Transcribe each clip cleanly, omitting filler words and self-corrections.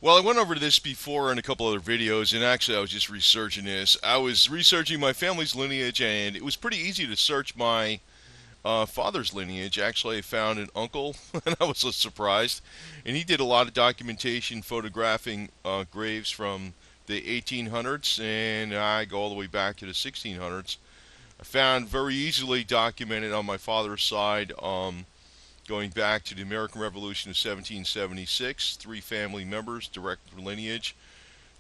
Well, I went over this before in a couple other videos, and actually I was just researching this. I was researching my family's lineage, and it was pretty easy to search my father's lineage. Actually, I found an uncle, and I was so surprised. And he did a lot of documentation, photographing graves from the 1800s, and I go all the way back to the 1600s. I found very easily documented on my father's side, going back to the American Revolution of 1776, three family members, direct lineage,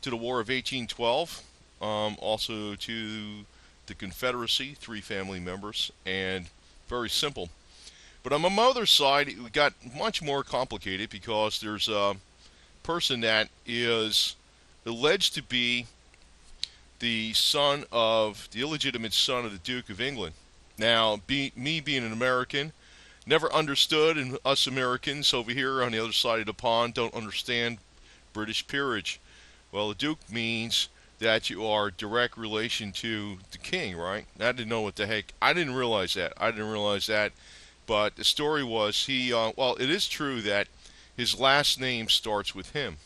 to the War of 1812, also to the Confederacy, three family members, and very simple. But on my mother's side, it got much more complicated because there's a person that is alleged to be the son of the illegitimate son of the Duke of England. Now, me being an American, never understood, and us Americans over here on the other side of the pond don't understand British peerage. Well, the Duke means that you are direct relation to the king, right? I didn't know what the heck. I didn't realize that. But the story was well, it is true that his last name starts with him.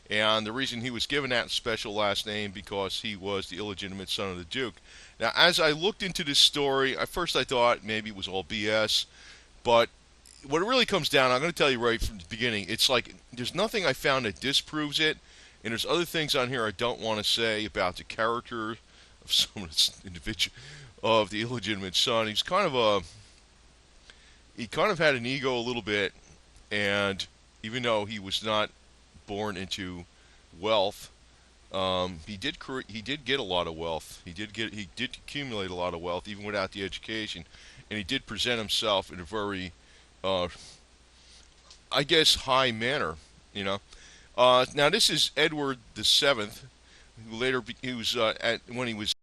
And the reason he was given that special last name because he was the illegitimate son of the Duke. Now, as I looked into this story, at first I thought maybe it was all BS, but what it really comes down, I'm going to tell you right from the beginning, it's like there's nothing I found that disproves it, and there's other things on here I don't want to say about the character of some of this individual of the illegitimate son. He kind of had an ego a little bit, and even though he was not born into wealth, he did get a lot of wealth. He did accumulate a lot of wealth even without the education, and he did present himself in a very, uh, I guess, high manner. You know. Now this is Edward VII, who later he was when he was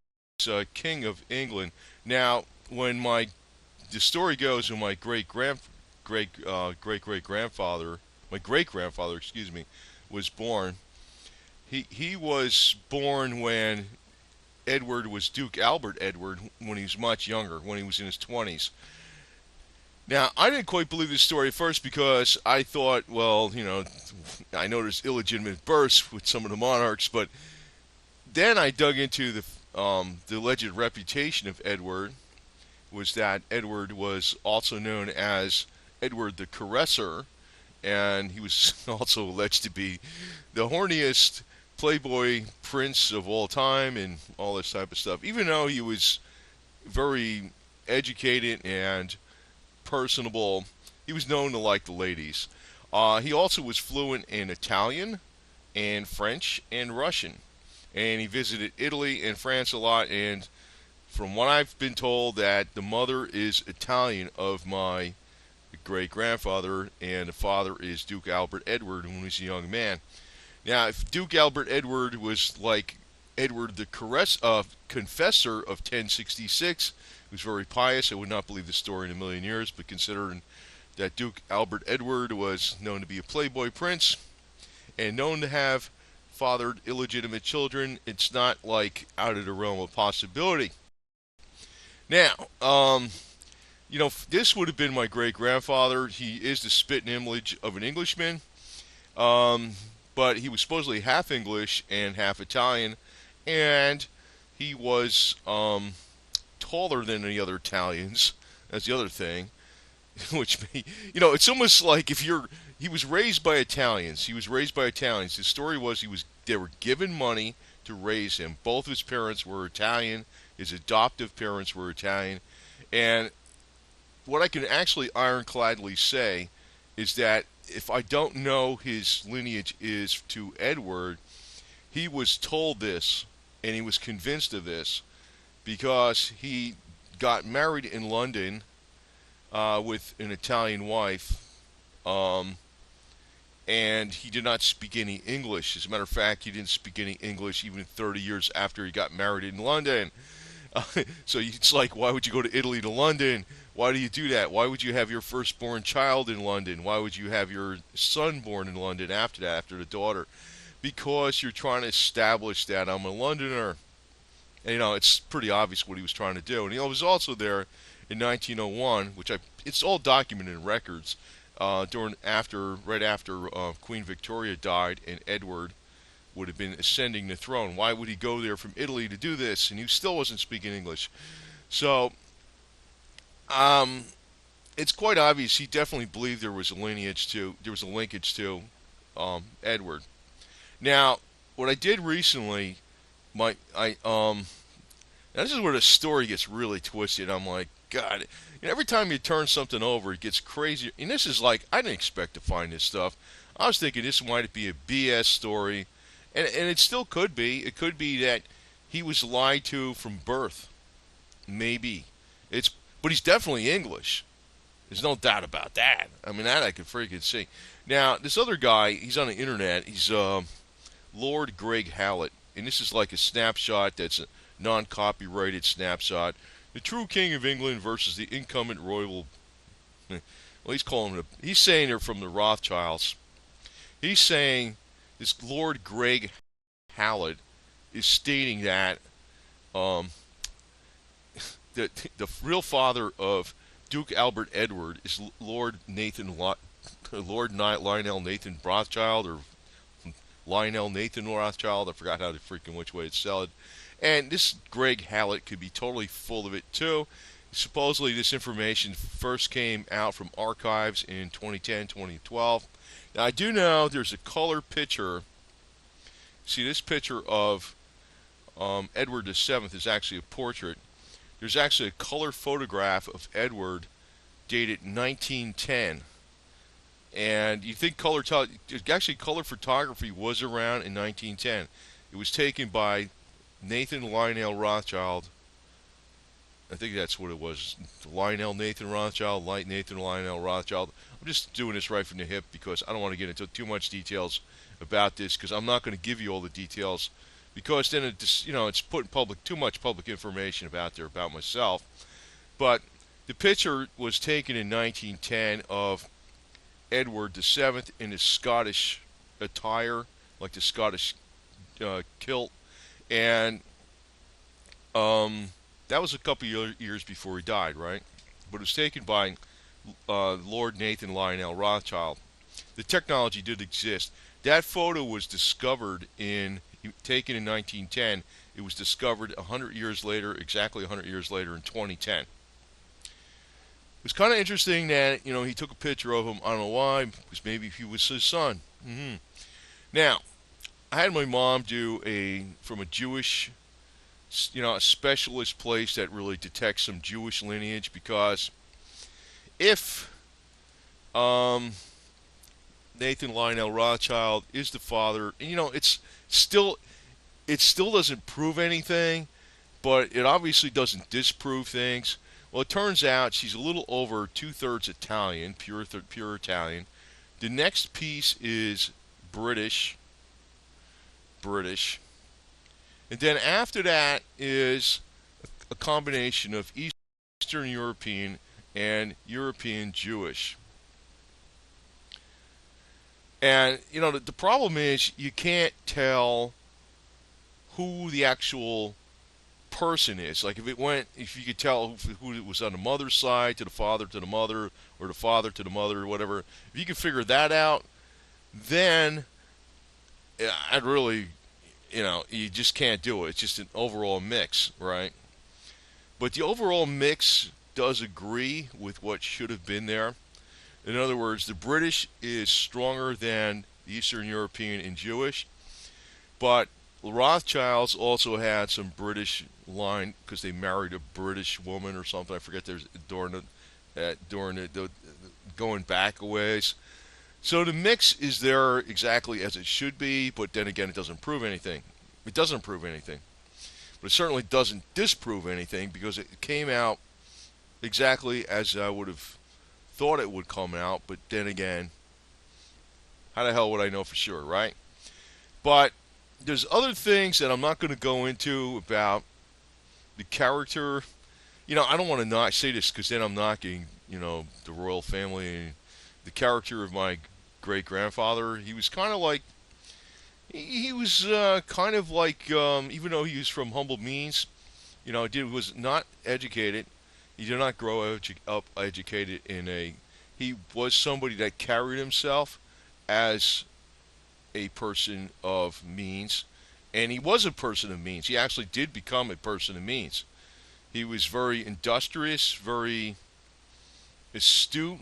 king of England. Now, when my the story goes, when my great grandfather, my great grandfather, excuse me, was born. He was born when Edward was Duke Albert Edward when he was much younger, when he was in his 20s. Now, I didn't quite believe this story at first because I thought, well, I know there's illegitimate births with some of the monarchs, but then I dug into the alleged reputation of Edward was that Edward was also known as Edward the Caresser, and he was also alleged to be the horniest playboy prince of all time and all this type of stuff. Even though he was very educated and personable, he was known to like the ladies. He also was fluent in Italian and French and Russian, and he visited Italy and France a lot. And from what I've been told, that the mother is Italian of my great grandfather, and the father is Duke Albert Edward when he was a young man. Now, if Duke Albert Edward was like Edward the Confessor of 1066, he was very pious. I would not believe the story in a million years, but considering that Duke Albert Edward was known to be a playboy prince and known to have fathered illegitimate children, it's not like out of the realm of possibility. Now, this would have been my great grandfather. He is the spitting image of an Englishman, um, but he was supposedly half English and half Italian, and he was taller than the other Italians. That's the other thing, which it's almost like if you're. He was raised by Italians. He was raised by Italians. His story was they were given money to raise him. Both of his parents were Italian. His adoptive parents were Italian, and what I can actually ironcladly say is that if I don't know his lineage is to Edward, he was told this and he was convinced of this because he got married in London with an Italian wife, um, and he did not speak any English. As a matter of fact, he didn't speak any English even 30 years after he got married in London. Uh, so it's like, why would you go to Italy to London? Why do you do that? Why would you have your firstborn child in London? Why would you have your son born in London after that, after the daughter? Because you're trying to establish that I'm a Londoner. And, it's pretty obvious what he was trying to do. And he was also there in 1901, it's all documented in records. right after Queen Victoria died and Edward would have been ascending the throne. Why would he go there from Italy to do this? And he still wasn't speaking English. So, it's quite obvious he definitely believed there was a linkage to Edward. Now, what I did recently, now this is where the story gets really twisted. I'm like, God, every time you turn something over, it gets crazier. And this is like, I didn't expect to find this stuff. I was thinking this might be a BS story, and it still could be. It could be that he was lied to from birth. Maybe but he's definitely English. There's no doubt about that. I mean, that I could freaking see. Now, this other guy, he's on the internet. He's Lord Greg Hallett, and this is like a snapshot that's a non-copyrighted snapshot. The true King of England versus the incumbent royal. Well, he's saying they're from the Rothschilds. He's saying this Lord Greg Hallett is stating that the real father of Duke Albert Edward is Lord Lionel Nathan Rothschild, or Lionel Nathan Rothschild. I forgot how to freaking which way it's said. And this Greg Hallett could be totally full of it too. Supposedly this information first came out from archives in 2010, 2012. Now I do know there's a color picture. See, this picture of Edward VII is actually a portrait. There's actually a color photograph of Edward dated 1910. And you think color photography was around in 1910. It was taken by Nathan Lionel Rothschild. I think that's what it was. Lionel Nathan Rothschild, Nathan Lionel Rothschild. I'm just doing this right from the hip because I don't want to get into too much details about this, because I'm not going to give you all the details, because then it's putting too much public information out there about myself. But the picture was taken in 1910 of Edward VII in his Scottish attire, like the Scottish kilt, and that was a couple years before he died, right? But it was taken by Lord Nathan Lionel Rothschild. The technology did exist. That photo was taken in 1910. It was discovered 100 years later, exactly 100 years later, in 2010. It was kind of interesting that, he took a picture of him. I don't know why, because maybe he was his son. Now, I had my mom from a Jewish, a specialist place that really detects some Jewish lineage, because if Nathan Lionel Rothschild is the father, it still doesn't prove anything, but it obviously doesn't disprove things. Well, it turns out she's a little over 2/3 Italian, pure Italian. The next piece is British. And then after that is a combination of Eastern European and European Jewish. And, the problem is you can't tell who the actual person is. Like if you could tell who it was on the mother's side, to the father to the mother, or the father to the mother, or whatever. If you could figure that out, then I'd really, you just can't do it. It's just an overall mix, right? But the overall mix does agree with what should have been there. In other words, the British is stronger than the Eastern European and Jewish, but the Rothschilds also had some British line because they married a British woman or something. I forget. There's during the going back a ways. So the mix is there exactly as it should be, but then again, it doesn't prove anything. It doesn't prove anything, but it certainly doesn't disprove anything, because it came out exactly as I would have thought it would come out. But then again, how the hell would I know for sure, right? But there's other things that I'm not going to go into about the character. I don't want to not say this, because then I'm knocking, the royal family and the character of my great-grandfather. He was kind of like, even though he was from humble means, was not educated. He did not grow up educated in a he was somebody that carried himself as a person of means, and he was a person of means. He actually did become a person of means. He was very industrious, very astute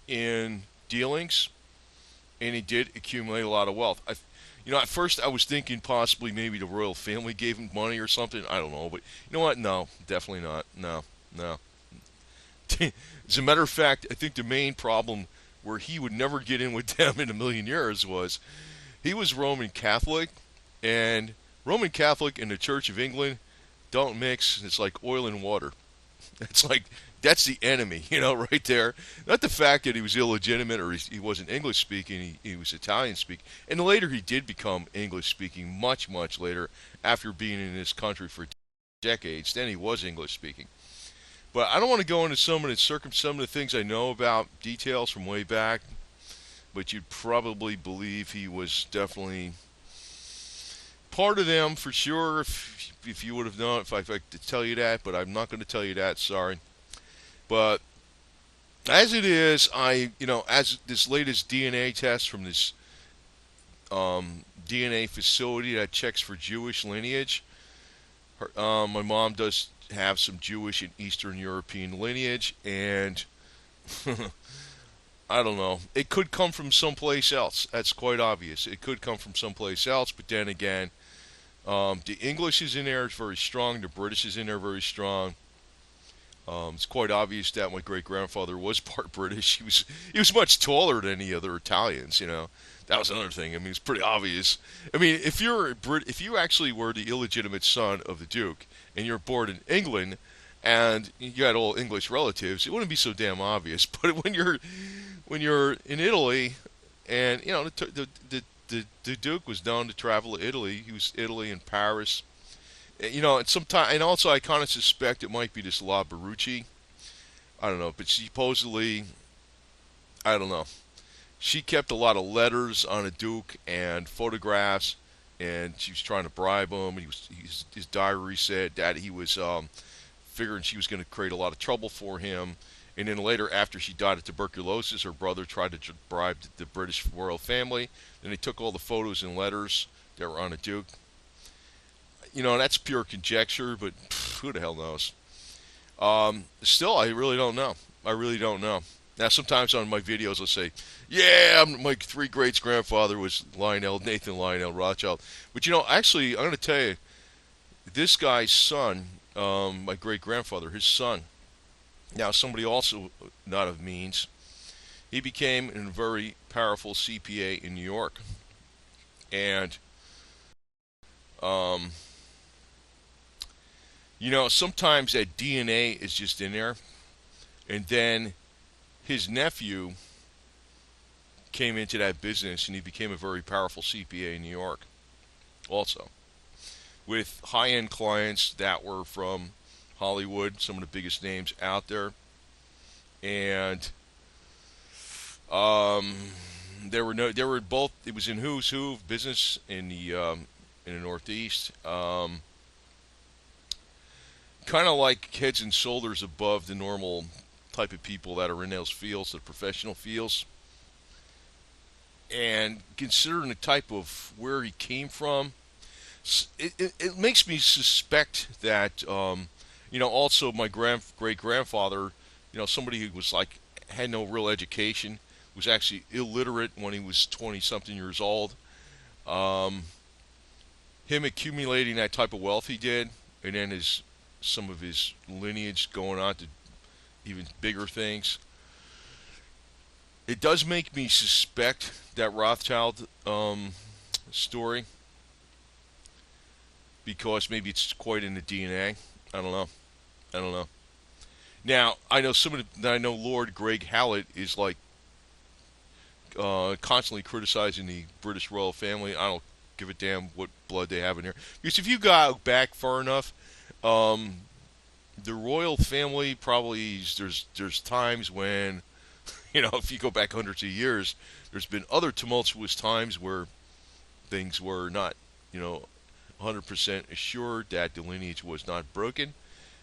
in dealings, and he did accumulate a lot of wealth. At first I was thinking possibly maybe the royal family gave him money or something. I don't know, but you know what? No, definitely not. No, no. As a matter of fact, I think the main problem where he would never get in with them in a million years was he was Roman Catholic, and Roman Catholic and the Church of England don't mix. It's like oil and water. It's like that's the enemy, right there. Not the fact that he was illegitimate or he wasn't English speaking, he was Italian speaking. And later he did become English speaking much, much later after being in this country for decades. Then he was English speaking. But I don't want to go into some of the things I know about details from way back, but you'd probably believe he was definitely part of them for sure if you would have known, if I could tell you that, but I'm not going to tell you that, sorry. But as it is, as this latest DNA test from this DNA facility that checks for Jewish lineage, my mom does have some Jewish and Eastern European lineage, and I don't know. It could come from someplace else. That's quite obvious. It could come from someplace else, but then again, the English is in there, it's very strong. The British is in there, very strong. It's quite obvious that my great grandfather was part British. He was much taller than any other Italians. That was another thing. I mean, it's pretty obvious. I mean, if you actually were the illegitimate son of the Duke and you're born in England and you had all English relatives, it wouldn't be so damn obvious. But when you're in Italy, and the Duke was known to travel to Italy. He was Italy and Paris. And also I kind of suspect it might be this La Barucci. I don't know, but supposedly, I don't know. She kept a lot of letters on a Duke and photographs, and she was trying to bribe him. His diary said that he was figuring she was going to create a lot of trouble for him. And then later, after she died of tuberculosis, her brother tried to bribe the British royal family. Then they took all the photos and letters that were on a Duke. That's pure conjecture, but who the hell knows? Still, I really don't know. I really don't know. Now, sometimes on my videos, I'll say, yeah, my three greats grandfather was Nathan Lionel Rothschild. But, actually, I'm going to tell you, this guy's son, my great grandfather, his son, now somebody also not of means, he became a very powerful CPA in New York. And, sometimes that DNA is just in there. And then his nephew came into that business and he became a very powerful CPA in New York also, with high-end clients that were from Hollywood, some of the biggest names out there. And there were both, it was in who's who of business in the Northeast. Kind of like heads and shoulders above the normal type of people that are in those fields, the professional fields. And considering the type of where he came from, it makes me suspect that, also my great grandfather, somebody who was had no real education, was actually illiterate when he was 20 something years old. Him accumulating that type of wealth he did, and then some of his lineage going on to even bigger things. It does make me suspect that Rothschild story, because maybe it's quite in the DNA. I don't know. Now, I know Lord Greg Hallett is constantly criticizing the British royal family. I don't give a damn what blood they have in here, because if you go back far enough, the royal family probably there's times when, if you go back hundreds of years, there's been other tumultuous times where things were not, 100% assured that the lineage was not broken.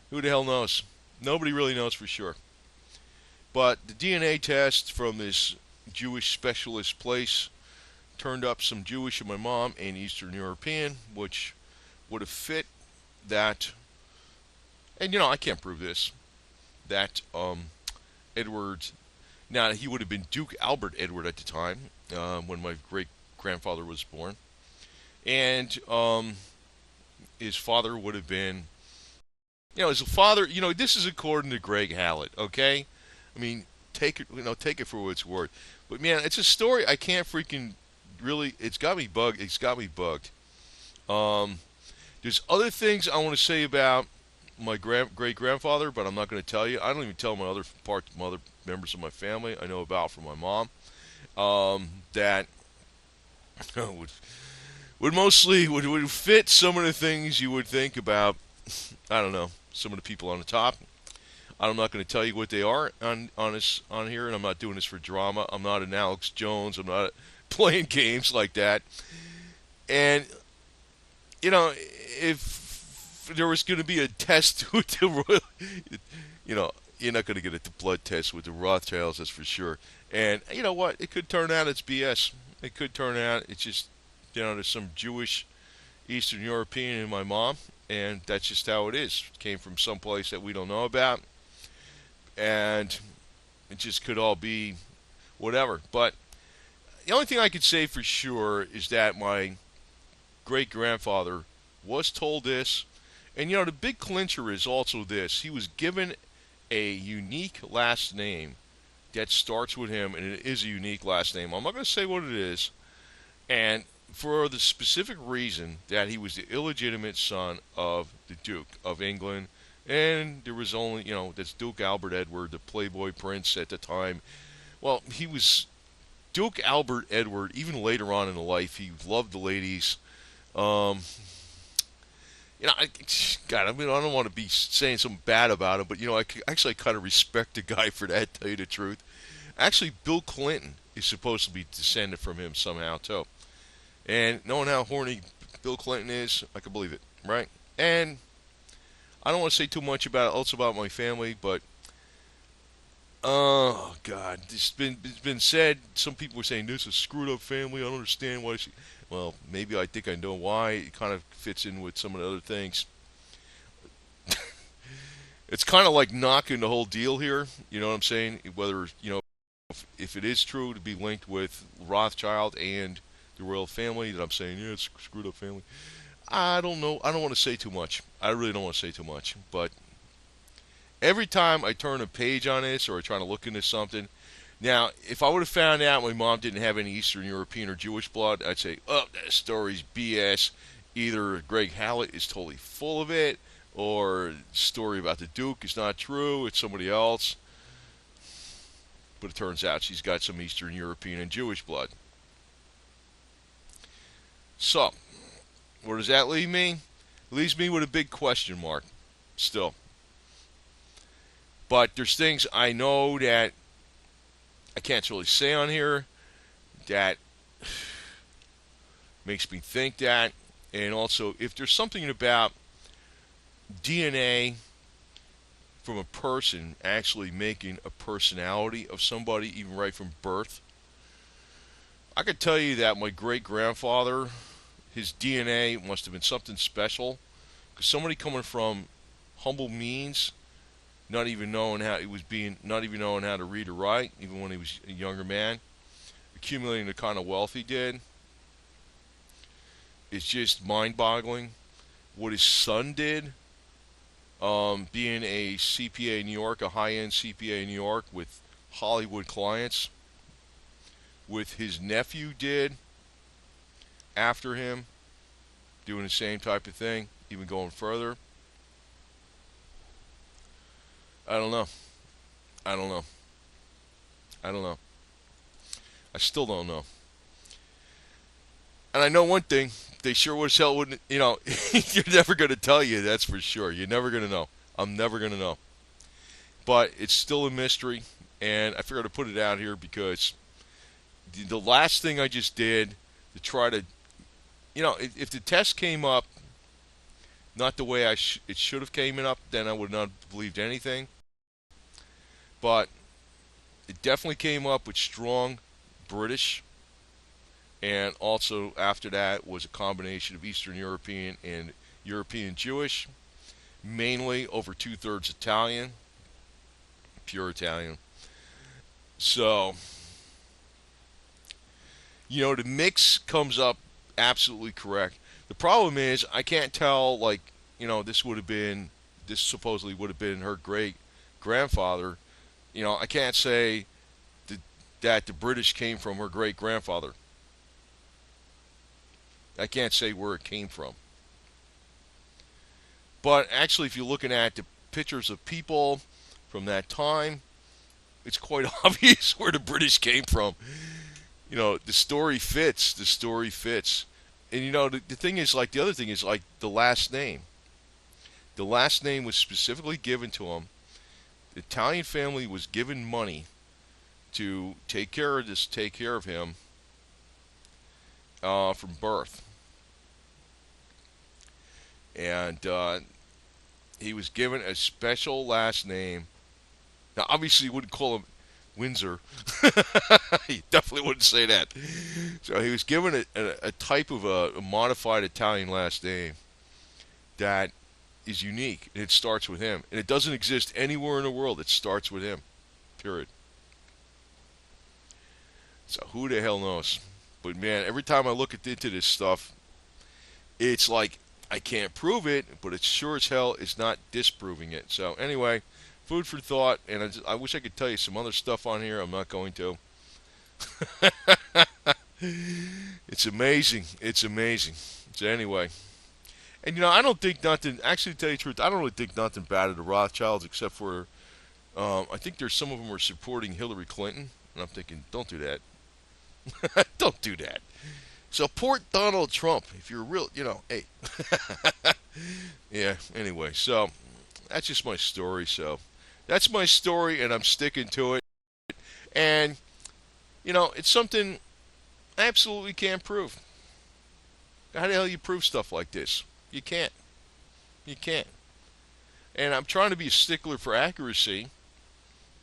Who the hell knows? Nobody really knows for sure. But the DNA test from this Jewish specialist place turned up some Jewish in my mom and Eastern European, which would have fit that. And I can't prove this. That Edward, now he would have been Duke Albert Edward at the time when my great grandfather was born, and his father would have been, his father. This is according to Greg Hallett. Okay, I mean, take it for what it's worth. But man, it's a story I can't freaking really. It's got me bugged. It's got me bugged. There's other things I want to say about my great grandfather, but I'm not going to tell you. I don't even tell my other members of my family I know about from my mom. That would mostly would fit some of the things you would think about. I don't know, some of the people on the top. I'm not going to tell you what they are on here, and I'm not doing this for drama. I'm not an Alex Jones. I'm not playing games like that. And if there was going to be a test with the royal, you're not going to get a blood test with the Rothschilds, that's for sure. And you know what? It could turn out it's BS. It could turn out it's just, there's some Jewish Eastern European in my mom, and that's just how it is. It came from someplace that we don't know about, and it just could all be whatever. But the only thing I could say for sure is that my great-grandfather was told this, and the big clincher is also this. He was given a unique last name that starts with him, and it is a unique last name. I'm not going to say what it is, and for the specific reason that he was the illegitimate son of the Duke of England, and there was only, that's Duke Albert Edward, the playboy prince at the time. Well, he was Duke Albert Edward, even later on in life. He loved the ladies. God, I don't want to be saying something bad about him, but I actually kind of respect the guy for that. Tell you the truth, actually, Bill Clinton is supposed to be descended from him somehow too. And knowing how horny Bill Clinton is, I can believe it, right? And I don't want to say too much else about my family, but oh God, it's been said. Some people were saying this is a screwed up family. I don't understand why. Well, maybe I think I know why. It kind of fits in with some of the other things. It's kind of like knocking the whole deal here. You know what I'm saying? Whether, if it is true to be linked with Rothschild and the royal family, that I'm saying, yeah, it's a screwed up family. I don't know. I don't want to say too much. I really don't want to say too much. But every time I turn a page on this or I try to look into something, now, if I would have found out my mom didn't have any Eastern European or Jewish blood, I'd say, oh, that story's BS. Either Greg Hallett is totally full of it, or the story about the Duke is not true, it's somebody else. But it turns out she's got some Eastern European and Jewish blood. So, where does that leave me? It leaves me with a big question mark, still. But there's things I know that I can't really say on here that makes me think that. And also, if there's something about DNA from a person actually making a personality of somebody, even right from birth, I could tell you that my great-grandfather, his DNA must have been something special, because somebody coming from humble means, not even knowing how to read or write, even when he was a younger man, accumulating the kind of wealth he did, it's just mind-boggling. What his son did, being a CPA in New York, a high-end CPA in New York with Hollywood clients, what his nephew did after him, doing the same type of thing, even going further. I don't know. I still don't know. And I know one thing. They sure as hell wouldn't, you're never going to tell you, that's for sure. You're never going to know. I'm never going to know. But it's still a mystery, and I figured to put it out here because the last thing I just did to try to, if the test came up not the way it should have came up, then I would not have believed anything. But It definitely came up with strong British, and also after that was a combination of Eastern European and European Jewish, mainly over two-thirds Italian, pure Italian. So, the mix comes up absolutely correct. The problem is I can't tell, like, this supposedly would have been her great grandfather. I can't say that the British came from her great grandfather. I can't say where it came from. But actually, if you're looking at the pictures of people from that time, it's quite obvious where the British came from. The story fits. The story fits. And the thing is, like, the other thing is, like, the last name. The last name was specifically given to him. The Italian family was given money to take care of him from birth. And he was given a special last name. Now, obviously, you wouldn't call him Windsor. You definitely wouldn't say that. So he was given a type of a modified Italian last name that is unique, and it starts with him. And it doesn't exist anywhere in the world. It starts with him. Period. So who the hell knows? But man, every time I look into this stuff, it's like I can't prove it, but it sure as hell is not disproving it. So anyway, food for thought, and I wish I could tell you some other stuff on here. I'm not going to. It's amazing. It's amazing. So anyway, and I don't think nothing. Actually, to tell you the truth, I don't really think nothing bad of the Rothschilds, except for I think there's some of them are supporting Hillary Clinton, and I'm thinking, don't do that. Don't do that. Support Donald Trump if you're real. Hey. Yeah. Anyway, so that's just my story. So that's my story, and I'm sticking to it. And it's something I absolutely can't prove. How the hell you prove stuff like this? You can't. You can't. And I'm trying to be a stickler for accuracy.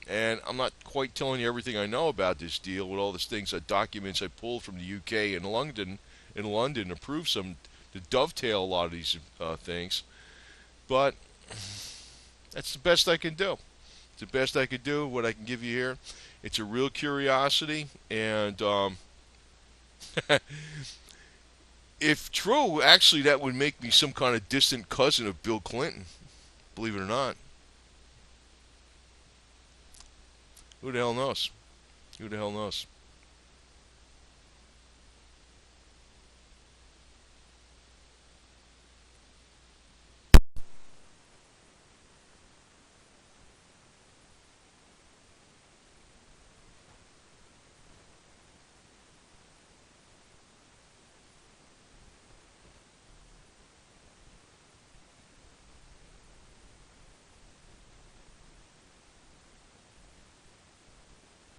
And I'm not quite telling you everything I know about this deal with all these things, documents I pulled from the UK and London, to prove to dovetail a lot of these things. But that's the best I can do. It's the best I could do, what I can give you here. It's a real curiosity, and if true, actually that would make me some kind of distant cousin of Bill Clinton, believe it or not. Who the hell knows? Who the hell knows?